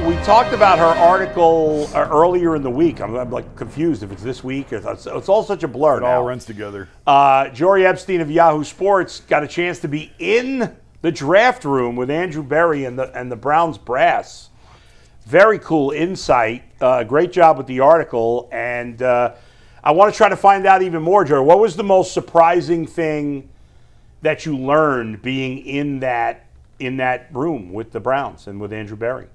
we talked about her article earlier in the week. I'm like confused if it's this week. It's all such a blur It now. all runs together. Jori Epstein of Yahoo Sports got a chance to be in the draft room with Andrew Berry and the Browns brass. Very cool insight. Great job with the article. And I want to try to find out even more, Jori. What was the most surprising thing that you learned being in that room with the Browns and with Andrew Berry?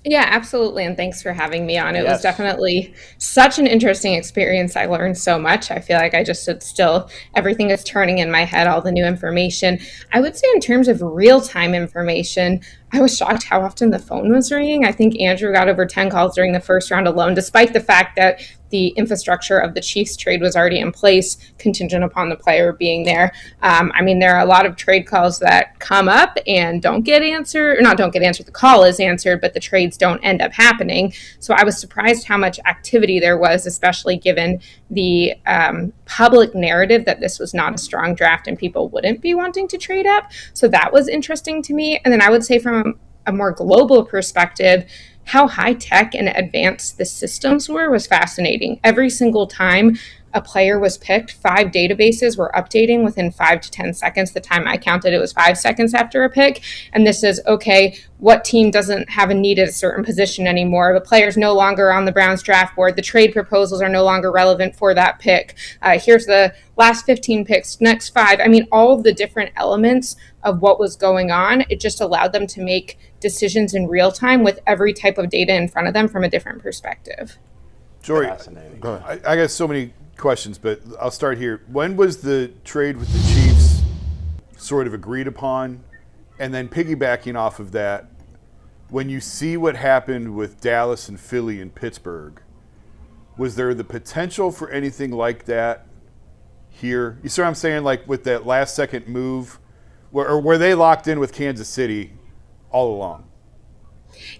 Yeah, absolutely. And thanks for having me on. It was definitely such an interesting experience. I learned so much. I feel like I just stood still. Everything is turning in my head, all the new information. I would say in terms of real-time information, I was shocked how often the phone was ringing. I think Andrew got over 10 calls during the first round alone, despite the fact that the infrastructure of the Chiefs trade was already in place, contingent upon the player being there. I mean, there are a lot of trade calls that come up and don't get answered, or not don't get answered, the call is answered, but the trades don't end up happening. So I was surprised how much activity there was, especially given the public narrative that this was not a strong draft and people wouldn't be wanting to trade up. So that was interesting to me. And then I would say from a more global perspective, how high-tech and advanced the systems were was fascinating. Every single time a player was picked, 5 databases were updating within 5 to 10 seconds. The time I counted, it was 5 seconds after a pick. And this is, okay, what team doesn't have a need at a certain position anymore? The player's no longer on the Browns draft board. The trade proposals are no longer relevant for that pick. Here's the last 15 picks, next 5. I mean, all of the different elements of what was going on, it just allowed them to make decisions in real time with every type of data in front of them from a different perspective. Jori, I got so many questions, but I'll start here. When was the trade with the Chiefs sort of agreed upon? And then piggybacking off of that, when you see what happened with Dallas and Philly and Pittsburgh, was there the potential for anything like that here? You see what I'm saying? Like with that last second move, or were they locked in with Kansas City all along?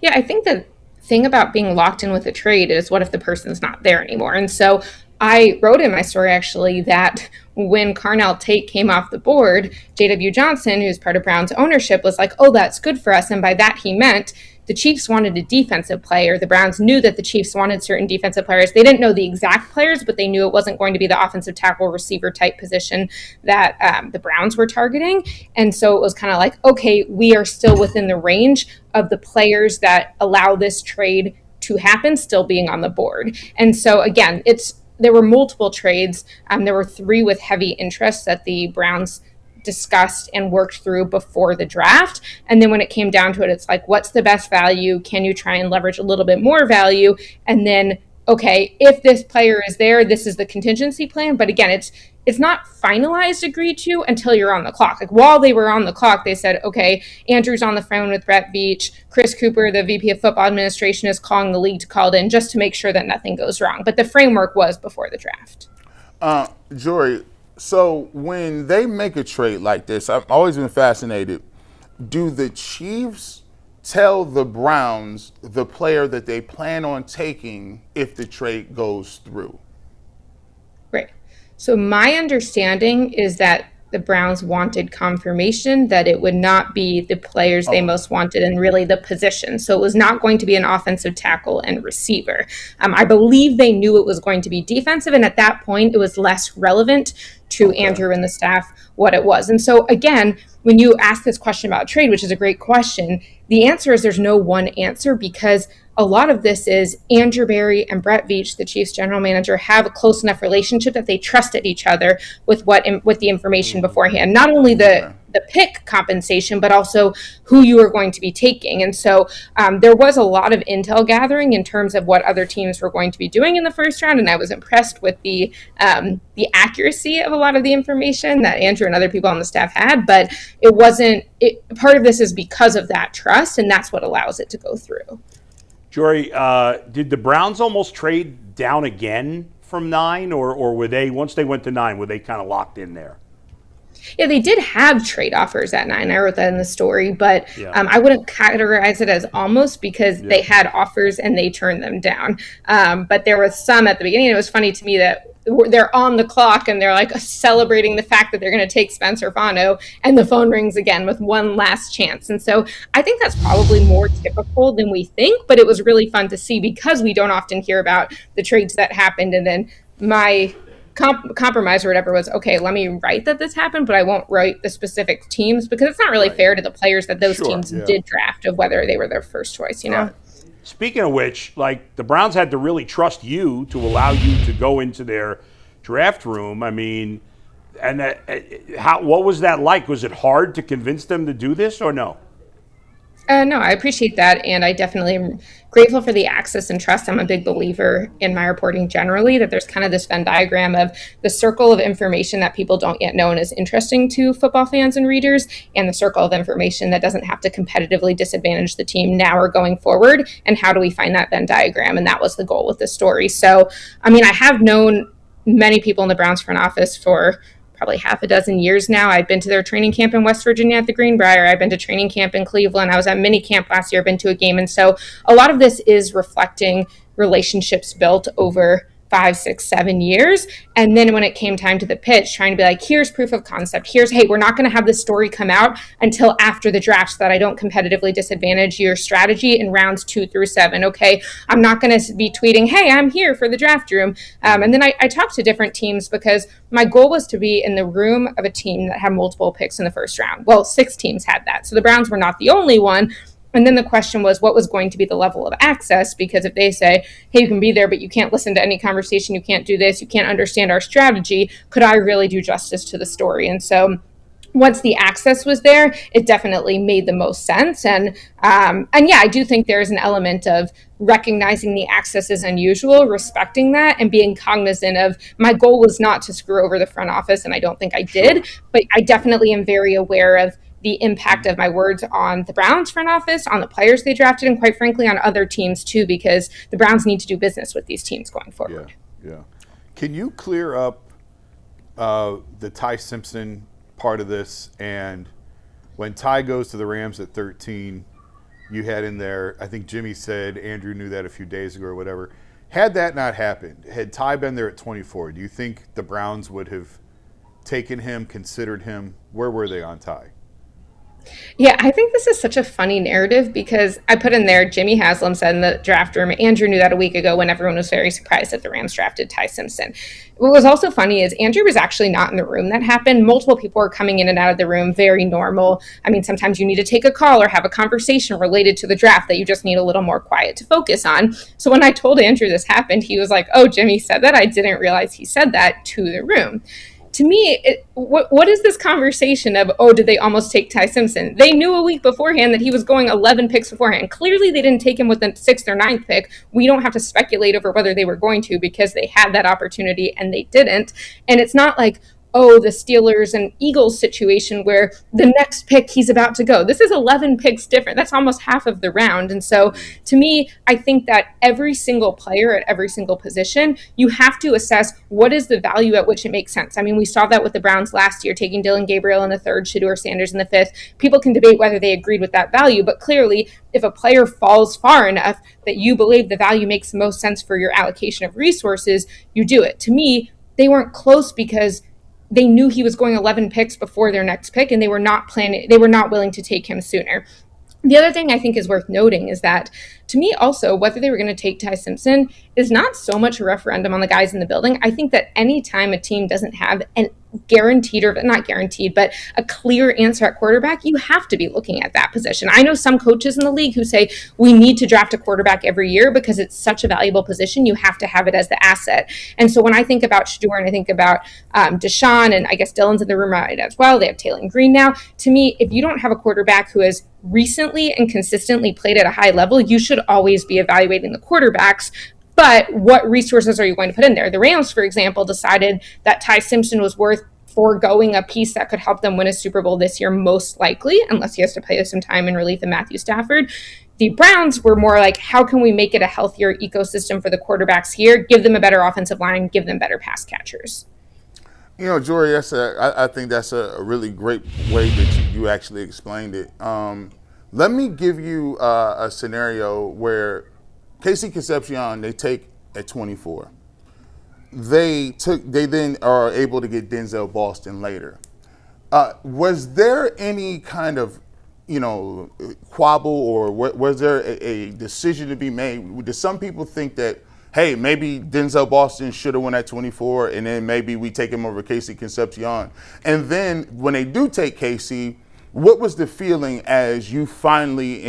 Yeah, I think the thing about being locked in with a trade is what if the person's not there anymore? And so I wrote in my story, actually, that when Carnell Tate came off the board, J.W. Johnson, who's part of Browns ownership, was like, oh, that's good for us. And by that, he meant the Chiefs wanted a defensive player. The Browns knew that the Chiefs wanted certain defensive players. They didn't know the exact players, but they knew it wasn't going to be the offensive tackle receiver type position that the Browns were targeting. And so it was kind of like, okay, we are still within the range of the players that allow this trade to happen still being on the board. And so, again, there were multiple trades. There were 3 with heavy interest that the Browns discussed and worked through before the draft. And then when it came down to it, it's like, what's the best value? Can you try and leverage a little bit more value? And then, okay, if this player is there, this is the contingency plan. But again, it's not finalized, agreed to until you're on the clock. Like while they were on the clock, they said, okay, Andrew's on the phone with Brett Veach. Chris Cooper, the VP of Football Administration, is calling the league to call it in just to make sure that nothing goes wrong. But the framework was before the draft. Jori, so when they make a trade like this, I've always been fascinated. Do the Chiefs tell the Browns the player that they plan on taking if the trade goes through? Right. So my understanding is that the Browns wanted confirmation that it would not be the players they most wanted and really the position. So it was not going to be an offensive tackle and receiver. I believe they knew it was going to be defensive, and at that point it was less relevant to Andrew and the staff what it was. And so again, when you ask this question about trade, which is a great question, the answer is there's no one answer, because a lot of this is Andrew Berry and Brett Veach, the Chiefs general manager, have a close enough relationship that they trusted each other with the information beforehand. Not only the pick compensation, but also who you are going to be taking. And so there was a lot of intel gathering in terms of what other teams were going to be doing in the first round. And I was impressed with the accuracy of a lot of the information that Andrew and other people on the staff had. But part of this is because of that trust, and that's what allows it to go through. Jori, did the Browns almost trade down again from 9, or were they, once they went to 9, were they kind of locked in there? Yeah, they did have trade offers at 9. I wrote that in the story, but I wouldn't categorize it as almost, because they had offers and they turned them down. But there was some at the beginning. It was funny to me that they're on the clock and they're like celebrating the fact that they're going to take Spencer Fano, and the phone rings again with one last chance. And so I think that's probably more typical than we think, but it was really fun to see, because we don't often hear about the trades that happened. And then my compromise or whatever was, okay, let me write that this happened, but I won't write the specific teams, because it's not really fair to the players that those teams did draft, of whether they were their first choice, you know? Right. Speaking of which, like, the Browns had to really trust you to allow you to go into their draft room. I mean, and what was that like? Was it hard to convince them to do this, or no? No, I appreciate that, and I definitely am grateful for the access and trust. I'm a big believer in my reporting generally, that there's kind of this Venn diagram of the circle of information that people don't yet know and is interesting to football fans and readers, and the circle of information that doesn't have to competitively disadvantage the team now or going forward, and how do we find that Venn diagram? And that was the goal with this story. So, I mean, I have known many people in the Browns front office for probably half a dozen years now. I've been to their training camp in West Virginia at the Greenbrier. I've been to training camp in Cleveland. I was at minicamp last year. I've been to a game. And so a lot of this is reflecting relationships built over 5, 6, 7 years. And then when it came time to the pitch, trying to be like, here's proof of concept. Here's, hey, we're not going to have this story come out until after the draft so that I don't competitively disadvantage your strategy in rounds 2 through 7. Okay, I'm not going to be tweeting, hey, I'm here for the draft room. And then I talked to different teams, because my goal was to be in the room of a team that had multiple picks in the first round. Well, 6 teams had that. So the Browns were not the only one. And then the question was, what was going to be the level of access? Because if they say, hey, you can be there, but you can't listen to any conversation, you can't do this, you can't understand our strategy, could I really do justice to the story? And so once the access was there, it definitely made the most sense. And yeah, I do think there's an element of recognizing the access is unusual, respecting that, and being cognizant of, my goal was not to screw over the front office, and I don't think I did, but I definitely am very aware of the impact of my words on the Browns front office, on the players they drafted, and quite frankly on other teams too, because the Browns need to do business with these teams going forward. Yeah. Can you clear up the Ty Simpson part of this? And when Ty goes to the Rams at 13, you had in there, I think Jimmy said Andrew knew that a few days ago or whatever. Had that not happened, had Ty been there at 24, do you think the Browns would have taken him, considered him? Where were they on Ty? Yeah, I think this is such a funny narrative, because I put in there, Jimmy Haslam said in the draft room, Andrew knew that a week ago, when everyone was very surprised that the Rams drafted Ty Simpson. What was also funny is Andrew was actually not in the room that happened. Multiple people were coming in and out of the room, very normal. I mean, sometimes you need to take a call or have a conversation related to the draft that you just need a little more quiet to focus on. So when I told Andrew this happened, he was like, oh, Jimmy said that? I didn't realize he said that to the room. To me, what is this conversation of, oh, did they almost take Ty Simpson? They knew a week beforehand that he was going 11 picks beforehand. Clearly, they didn't take him with the 6th or 9th pick. We don't have to speculate over whether they were going to, because they had that opportunity and they didn't. And it's not like, oh, the Steelers and Eagles situation where the next pick he's about to go. This is 11 picks different. That's almost half of the round. And so to me, I think that every single player at every single position, you have to assess what is the value at which it makes sense. I mean, we saw that with the Browns last year, taking Dillon Gabriel in the 3rd, Shedeur Sanders in the 5th. People can debate whether they agreed with that value, but clearly if a player falls far enough that you believe the value makes the most sense for your allocation of resources, you do it. To me, they weren't close because they knew he was going 11 picks before their next pick, and they were not willing to take him sooner. The other thing I think is worth noting is that, to me also, whether they were going to take Ty Simpson is not so much a referendum on the guys in the building. I think that any time a team doesn't have an guaranteed, or not guaranteed, but a clear answer at quarterback, you have to be looking at that position. I know some coaches in the league who say we need to draft a quarterback every year because it's such a valuable position. You have to have it as the asset. And so when I think about Shedeur and I think about Deshaun, and I guess Dillon's in the room right as well, they have Taylor Green now. To me, if you don't have a quarterback who has recently and consistently played at a high level, you should always be evaluating the quarterbacks. But what resources are you going to put in there? The Rams, for example, decided that Ty Simpson was worth foregoing a piece that could help them win a Super Bowl this year, most likely, unless he has to play some time in relief of Matthew Stafford. The Browns were more like, how can we make it a healthier ecosystem for the quarterbacks here, give them a better offensive line, give them better pass catchers? You know, Jori, I think that's a really great way that you actually explained it. Let me give you a scenario where Casey Concepcion, they take at 24. They then are able to get Denzel Boston later. Was there any kind of, quabble, or was there a decision to be made? Did some people think that, hey, maybe Denzel Boston should have won at 24, and then maybe we take him over Casey Concepcion? And then when they do take Casey, what was the feeling as you finally,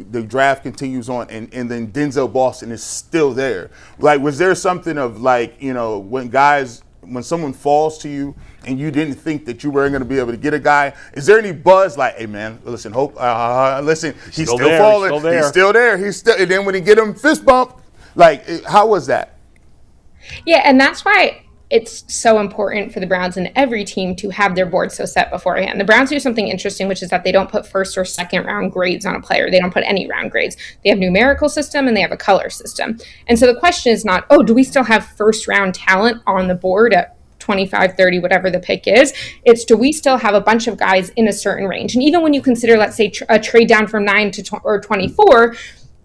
the draft continues on, and then Denzel Boston is still there? Like, was there something of like, when someone falls to you and you didn't think that you were going to be able to get a guy, is there any buzz like, hey man, listen, he's still falling, he's still there, and then when he get him fist bump, like, how was that? Yeah, and that's why it's so important for the Browns and every team to have their board so set beforehand. The Browns do something interesting, which is that they don't put first or second round grades on a player. They don't put any round grades. They have numerical system and they have a color system. And so the question is not, do we still have first round talent on the board at 25, 30, whatever the pick is? It's, do we still have a bunch of guys in a certain range? And even when you consider, let's say, a trade down from 9 to or 24,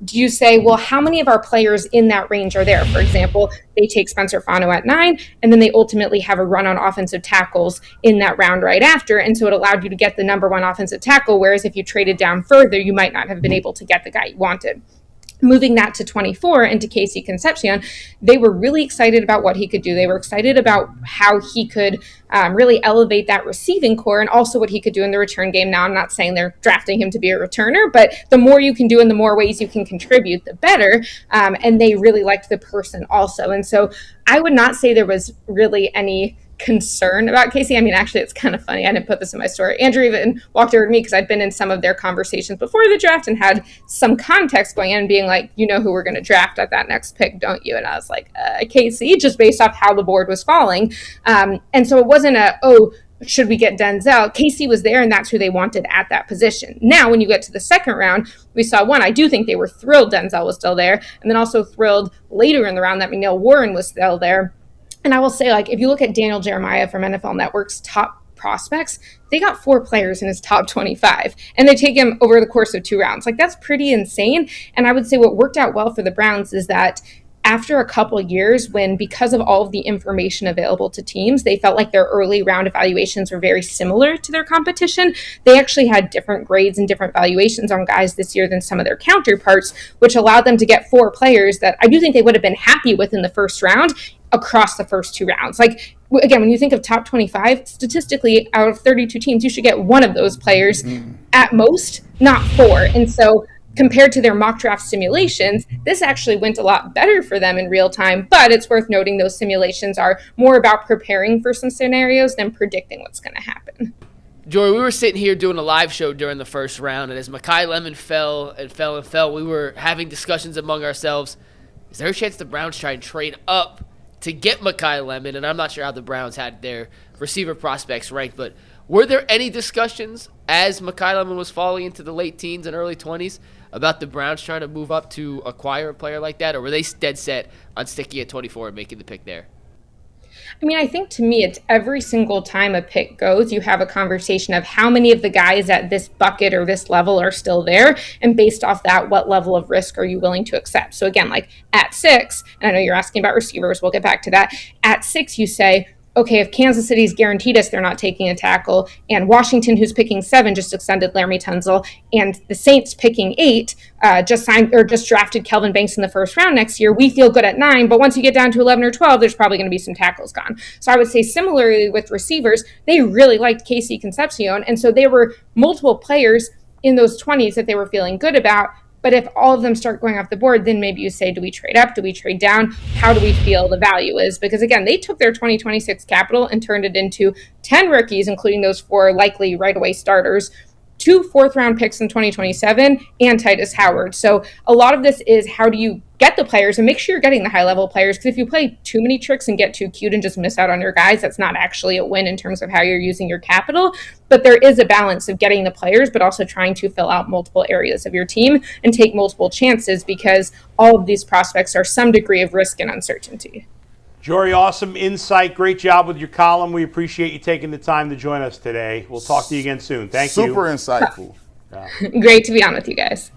do you say, well, how many of our players in that range are there? For example, they take Spencer Fano at 9, and then they ultimately have a run on offensive tackles in that round right after. And so it allowed you to get the number one offensive tackle, whereas if you traded down further, you might not have been able to get the guy you wanted. Moving that to 24 and to Casey Concepcion, they were really excited about what he could do. They were excited about how he could really elevate that receiving core and also what he could do in the return game. Now, I'm not saying they're drafting him to be a returner, but the more you can do and the more ways you can contribute, the better. And they really liked the person also. And so I would not say there was really any concern about Casey. I mean, actually, it's kind of funny. I didn't put this in my story. Andrew even walked over to me because I'd been in some of their conversations before the draft and had some context going in, being like, you know who we're going to draft at that next pick, don't you? And I was like, Casey, just based off how the board was falling. And so it wasn't should we get Denzel? Casey was there, and that's who they wanted at that position. Now, when you get to the second round, we saw one. I do think they were thrilled Denzel was still there, and then also thrilled later in the round that McNeil-Warren was still there. And I will say, like, if you look at Daniel Jeremiah from NFL Network's top prospects, they got 4 players in his top 25, and they take him over the course of 2 rounds. Like, that's pretty insane. And I would say what worked out well for the Browns is that after a couple of years, when because of all of the information available to teams, they felt like their early round evaluations were very similar to their competition, they actually had different grades and different valuations on guys this year than some of their counterparts, which allowed them to get 4 players that I do think they would have been happy with in the first round across the first 2 rounds. Like, again, when you think of top 25, statistically, out of 32 teams, you should get 1 of those players at most, not 4. And so compared to their mock draft simulations, this actually went a lot better for them in real time. But it's worth noting those simulations are more about preparing for some scenarios than predicting what's going to happen. Jori, we were sitting here doing a live show during the first round, and as Makai Lemon fell, we were having discussions among ourselves. Is there a chance the Browns try and trade up to get Makai Lemon? And I'm not sure how the Browns had their receiver prospects ranked, but were there any discussions as Makai Lemon was falling into the late teens and early 20s about the Browns trying to move up to acquire a player like that, or were they dead set on sticking at 24 and making the pick there? I mean, I think to me, it's every single time a pick goes, you have a conversation of how many of the guys at this bucket or this level are still there. And based off that, what level of risk are you willing to accept? So again, like at 6, and I know you're asking about receivers, we'll get back to that. At 6, you say, okay, if Kansas City's guaranteed us they're not taking a tackle, and Washington, who's picking 7, just extended Laramie Tunzel, and the Saints picking 8, just drafted Kelvin Banks in the first round next year, we feel good at 9, but once you get down to 11 or 12, there's probably going to be some tackles gone. So I would say similarly with receivers, they really liked Casey Concepcion, and so there were multiple players in those 20s that they were feeling good about. But if all of them start going off the board, then maybe you say, do we trade up? Do we trade down? How do we feel the value is? Because again, they took their 2026 capital and turned it into 10 rookies, including those 4 likely right away starters, 2 fourth-round picks in 2027, and Titus Howard. So a lot of this is how do you get the players and make sure you're getting the high-level players, because if you play too many tricks and get too cute and just miss out on your guys, that's not actually a win in terms of how you're using your capital. But there is a balance of getting the players, but also trying to fill out multiple areas of your team and take multiple chances, because all of these prospects are some degree of risk and uncertainty. Jori, awesome insight. Great job with your column. We appreciate you taking the time to join us today. We'll talk to you again soon. Thank you. Super insightful. Great to be on with you guys.